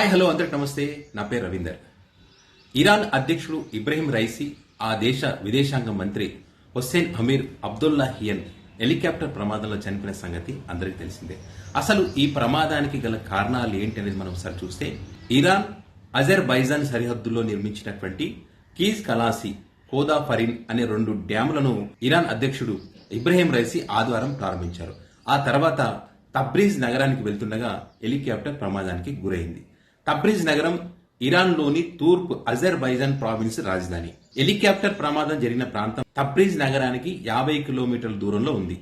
Hi hello అందరికి నమస్తే. నా పేరు రవీందర్. ఇరాన్ అధ్యక్షుడు ఇబ్రహీం రైసీ, ఆ దేశ విదేశాంగ మంత్రి హుస్సేన్ అమీర్ అబ్దుల్లాహియన్ హెలికాప్టర్ ప్రమాదంలో చనిపోయిన సంగతి అందరికీ తెలిసిందే. అసలు ఈ ప్రమాదానికి గల కారణాలు ఏంటి అనేది మనం ఒకసారి చూస్తే, ఇరాన్ అజర్బైజాన్ సరిహద్దుల్లో నిర్మించినటువంటి కీజ్ కలాసి, కోదా ఫరిన్ అనే 2 డ్యాములను ఇరాన్ అధ్యక్షుడు ఇబ్రహీం రైసీ ఆదివారం ప్రారంభించారు. ఆ తర్వాత తబ్రీజ్ నగరానికి వెళ్తుండగా హెలికాప్టర్ ప్రమాదానికి గురైంది. తబ్రీజ్ నగరం ఇరాన్లోని తూర్పు అజర్బైజాన్ ప్రావిన్స్ రాజధాని. హెలికాప్టర్ ప్రమాదం జరిగిన ప్రాంతం తబ్రీజ్ నగరానికి 50 కిలోమీటర్ల దూరంలో ఉంది.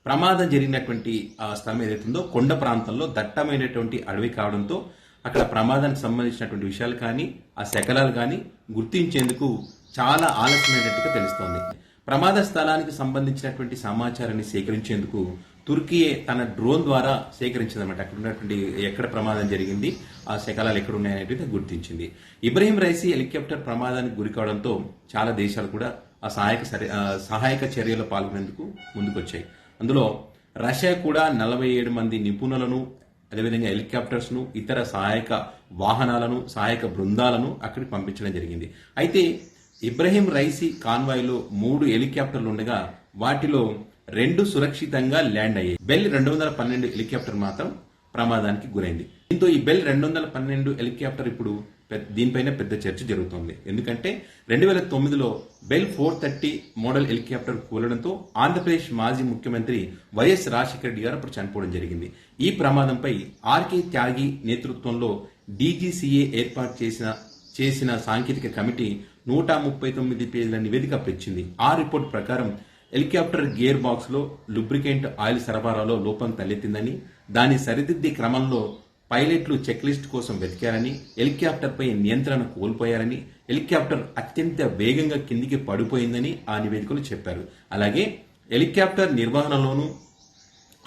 ప్రమాదం జరిగినటువంటి స్థలం ఏదైతుందో కొండ ప్రాంతంలో దట్టమైనటువంటి అడవి కావడంతో అక్కడ ప్రమాదానికి సంబంధించినటువంటి విషయాలు కానీ ఆ శకలాలు కానీ గుర్తించేందుకు చాలా ఆలస్యమైనట్టుగా తెలుస్తోంది. ప్రమాద స్థలానికి సంబంధించినటువంటి సమాచారాన్ని సేకరించేందుకు తుర్కీయే తన డ్రోన్ ద్వారా సేకరించిందన్నమాట. అక్కడ ఉన్నటువంటి ఎక్కడ ప్రమాదం జరిగింది, ఆ శకలాలు ఎక్కడ ఉన్నాయనేది గుర్తించింది. ఇబ్రహీం రైసీ హెలికాప్టర్ ప్రమాదానికి గురి కావడంతో చాలా దేశాలు కూడా ఆ సహాయక చర్యలో పాల్గొనేందుకు ముందుకొచ్చాయి. అందులో రష్యా కూడా 47 మంది నిపుణులను, అదేవిధంగా హెలికాప్టర్స్ ను, ఇతర సహాయక వాహనాలను, సహాయక బృందాలను అక్కడికి పంపించడం జరిగింది. అయితే ఇబ్రహీం రైసీ కాన్వాయ్లో 3 హెలికాప్టర్లు ఉండగా వాటిలో 2 సురక్షితంగా ల్యాండ్ అయ్యాయి. బెల్ 212 హెలికాప్టర్ మాత్రం ప్రమాదానికి గురైంది. దీంతో ఈ బెల్ 212 హెలికాప్టర్ ఇప్పుడు దీనిపైన పెద్ద చర్చ జరుగుతోంది. ఎందుకంటే 2009లో బెల్ 430 మోడల్ హెలికాప్టర్ కూలడంతో ఆంధ్రప్రదేశ్ మాజీ ముఖ్యమంత్రి వైఎస్ రాజశేఖర రెడ్డి గారు అప్పుడు చనిపోవడం జరిగింది. ఈ ప్రమాదంపై ఆర్కే త్యాగి నేతృత్వంలో డీజీసీఏ ఏర్పాటు చేసిన సాంకేతిక కమిటీ 139 పేజీల నివేదిక పెంచింది. ఆ రిపోర్ట్ ప్రకారం హెలికాప్టర్ గేర్ బాక్స్ లో లూబ్రికెంట్ ఆయిల్ సరఫరాలో లోపం తలెత్తిందని, దాన్ని సరిదిద్దే క్రమంలో పైలట్లు చెక్ లిస్ట్ కోసం వెతికారని, హెలికాప్టర్ పై నియంత్రణ కోల్పోయారని, హెలికాప్టర్ అత్యంత వేగంగా కిందికి పడిపోయిందని ఆ నివేదికలు చెప్పారు. అలాగే హెలికాప్టర్ నిర్వహణలోనూ,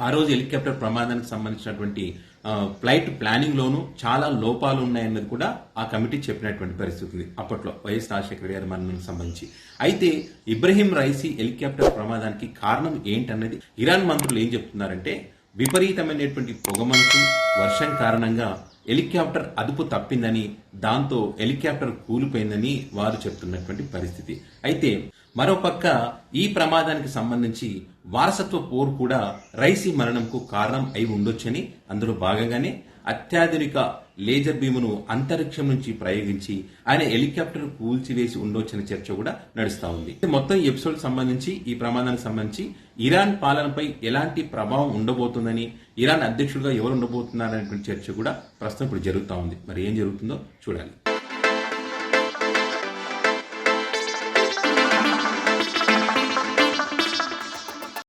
ఆ రోజు హెలికాప్టర్ ప్రమాదానికి సంబంధించినటువంటి ఫ్లైట్ ప్లానింగ్ లోనూ చాలా లోపాలు ఉన్నాయన్నది కూడా ఆ కమిటీ చెప్పినటువంటి పరిస్థితి ఉంది అప్పట్లో వైఎస్ రాజశేఖర గారి మరణానికి సంబంధించి. అయితే ఇబ్రహీం రైసీ హెలికాప్టర్ ప్రమాదానికి కారణం ఏంటన్నది ఇరాన్ మంత్రులు ఏం చెప్తున్నారంటే, విపరీతమైనటువంటి పొగమంచు, వర్షం కారణంగా హెలికాప్టర్ అదుపు తప్పిందని, దాంతో హెలికాప్టర్ కూలిపోయిందని వారు చెప్తున్నటువంటి పరిస్థితి. అయితే మరోపక్క ఈ ప్రమాదానికి సంబంధించి వారసత్వ పోరు కూడా రైసీ మరణంకు కారణం అయి ఉండొచ్చని, అందులో భాగంగానే అత్యాధునిక లేజర్ బీమును అంతరిక్షం నుంచి ప్రయోగించి ఆయన హెలికాప్టర్ కూల్చివేసి ఉండొచ్చని చర్చ కూడా నడుస్తా ఉంది. మొత్తం ఈ ఎపిసోడ్ సంబంధించి, ఈ ప్రమాదానికి సంబంధించి ఇరాన్ పాలనపై ఎలాంటి ప్రభావం ఉండబోతుందని, ఇరాన్ అధ్యక్షుడిగా ఎవరు ఉండబోతున్నారనేటువంటి చర్చ కూడా ప్రస్తుతం ఇప్పుడు జరుగుతూ ఉంది. మరి ఏం జరుగుతుందో చూడాలి.